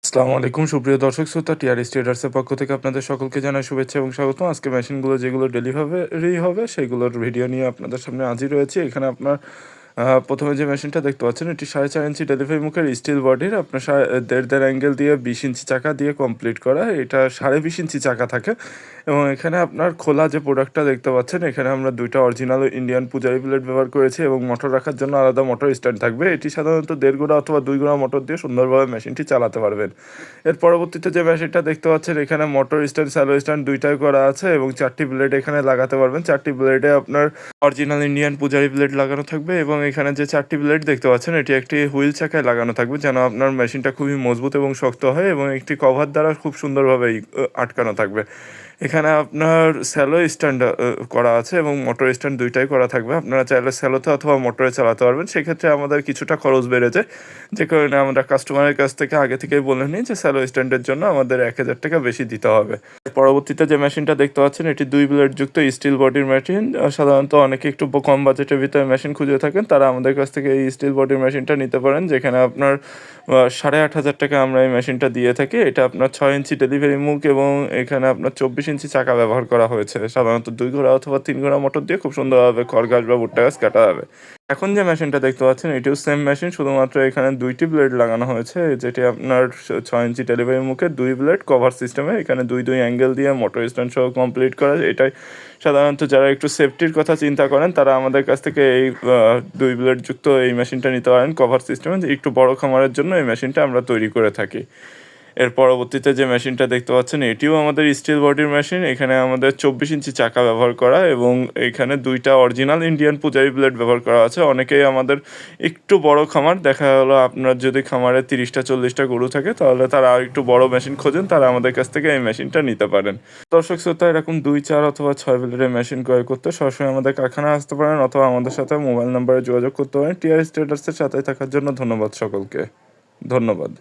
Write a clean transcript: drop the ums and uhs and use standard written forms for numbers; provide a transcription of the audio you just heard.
আসসালামু আলাইকুম সুপ্রিয় দর্শক শ্রোতা টিআরএস ট্রেডার্সের পক্ষ থেকে আপনাদের সকলকে জানাই শুভেচ্ছা এবং স্বাগতম। আজকে মেশিনগুলো যেগুলো ডেলিভারি হবে সেগুলোর ভিডিও নিয়ে আপনাদের সামনে হাজির রয়েছে। এখানে আপনার প্রথমে যে মেশিনটা দেখতে পাচ্ছেন এটি 4.5 ইঞ্চি ডেলিভারি মুখের স্টিল বডির আপনার 1.5 অ্যাঙ্গেল দিয়ে 20 ইঞ্চি চাকা দিয়ে কমপ্লিট করা। এটা 20.5 ইঞ্চি চাকা থাকে এবং এখানে আপনার খোলা যে প্রোডাক্টটা দেখতে পাচ্ছেন এখানে আমরা দুইটা অরিজিনাল ইন্ডিয়ান পূজারি প্লেট ব্যবহার করেছি এবং মোটর রাখার জন্য আলাদা মোটর স্ট্যান্ড থাকবে। এটি সাধারণত 1.5 গোড়া অথবা 2 গোড়া মোটর দিয়ে সুন্দরভাবে মেশিনটি চালাতে পারবেন। এর পরবর্তীতে যে মেশিনটা দেখতে পাচ্ছেন এখানে মোটর স্ট্যান্ড স্যালো স্ট্যান্ড দুইটাই করা আছে এবং 4টি ব্লেড এখানে লাগাতে পারবেন। 4টি ব্লেডে আপনার অরিজিনাল ইন্ডিয়ান পূজারি ব্লেড লাগানো থাকবে এবং এখানে যে 4টি ব্লেড দেখতে পাচ্ছেন এটি একটি হুইল চাকায় লাগানো থাকবে যেন আপনার মেশিনটা খুবই মজবুত এবং শক্ত হয় এবং একটি কভার দ্বারা খুব সুন্দরভাবে আটকানো থাকবে। এখানে আপনার স্যালো স্ট্যান্ড করা আছে এবং মোটর স্ট্যান্ড দুইটাই করা থাকবে। আপনারা চাইলে স্যালোতে অথবা মোটরে চালাতে পারবেন। সেক্ষেত্রে আমাদের কিছুটা খরচ বেড়ে যায়, যে কারণে আমরা কাস্টমারের কাছ থেকে আগে থেকেই বলে নিই যে স্যালো স্ট্যান্ডের জন্য আমাদের 1000 টাকা বেশি দিতে হবে। পরবর্তীতে যে মেশিনটা দেখতে পাচ্ছেন এটি 2 ব্লেড যুক্ত স্টিল বডির মেশিন। সাধারণত অনেকে একটু কম বাজেটের ভিতরে মেশিন খুঁজে থাকেন, তারা আমাদের কাছ থেকে এই স্টিল বডির মেশিনটা নিতে পারেন, যেখানে আপনার 8,500 টাকা আমরা এই মেশিনটা দিয়ে থাকি। এটা আপনার 6 ইঞ্চি ডেলিভারি মুখ এবং এখানে আপনার 24 ইঞ্চি চাকা ব্যবহার করা হয়েছে। সাধারণত 2 ঘোড়া অথবা 3 ঘোড়া মোটর দিয়ে খুব সুন্দরভাবে খড় গাছ বা ভুট্টা গাছ কাটা যাবে। এখন যে মেশিনটা দেখতে পাচ্ছেন এটিও সেম মেশিন, শুধুমাত্র এখানে 2টি ব্লেড লাগানো হয়েছে, যেটি আপনার 6 ইঞ্চি ডেলিভারি মুখে 2 ব্লেড কভার সিস্টেমে এখানে 2 অ্যাঙ্গেল দিয়ে মোটর স্ট্যান্ড সহ কমপ্লিট করা। এটাই সাধারণত যারা একটু সেফটির কথা চিন্তা করেন তারা আমাদের কাছ থেকে এই 2 ব্লেড যুক্ত এই মেশিনটা নিতে পারেন কভার সিস্টেমে। একটু বড় খামারের জন্য এই মেশিনটা আমরা তৈরি করে থাকি। এর পরবর্তীতে যে মেশিনটা দেখতে পাচ্ছেন এটিও আমাদের স্টিল বডির মেশিন। এখানে আমাদের 24 ইঞ্চি চাকা ব্যবহার করা এবং এখানে 2টা অরিজিনাল ইন্ডিয়ান পূজারি ব্লেড ব্যবহার করা আছে। অনেকেই আমাদের একটু বড় খামার, দেখা গেলো আপনার যদি খামারে 30টা 40টা গরু থাকে তাহলে তারা আর একটু বড় মেশিন খোঁজেন, তারা আমাদের কাছ থেকে এই মেশিনটা নিতে পারেন। দর্শক শ্রোতা, এরকম 2, 4 অথবা 6 ব্লেডের মেশিন ক্রয় করতে সরাসরি আমাদের কারখানায় আসতে পারেন অথবা আমাদের সাথে মোবাইল নাম্বারে যোগাযোগ করতে পারেন। টিআরএস ট্রেডার্সের সাথে থাকার জন্য ধন্যবাদ সকলকে। ধন্যবাদ।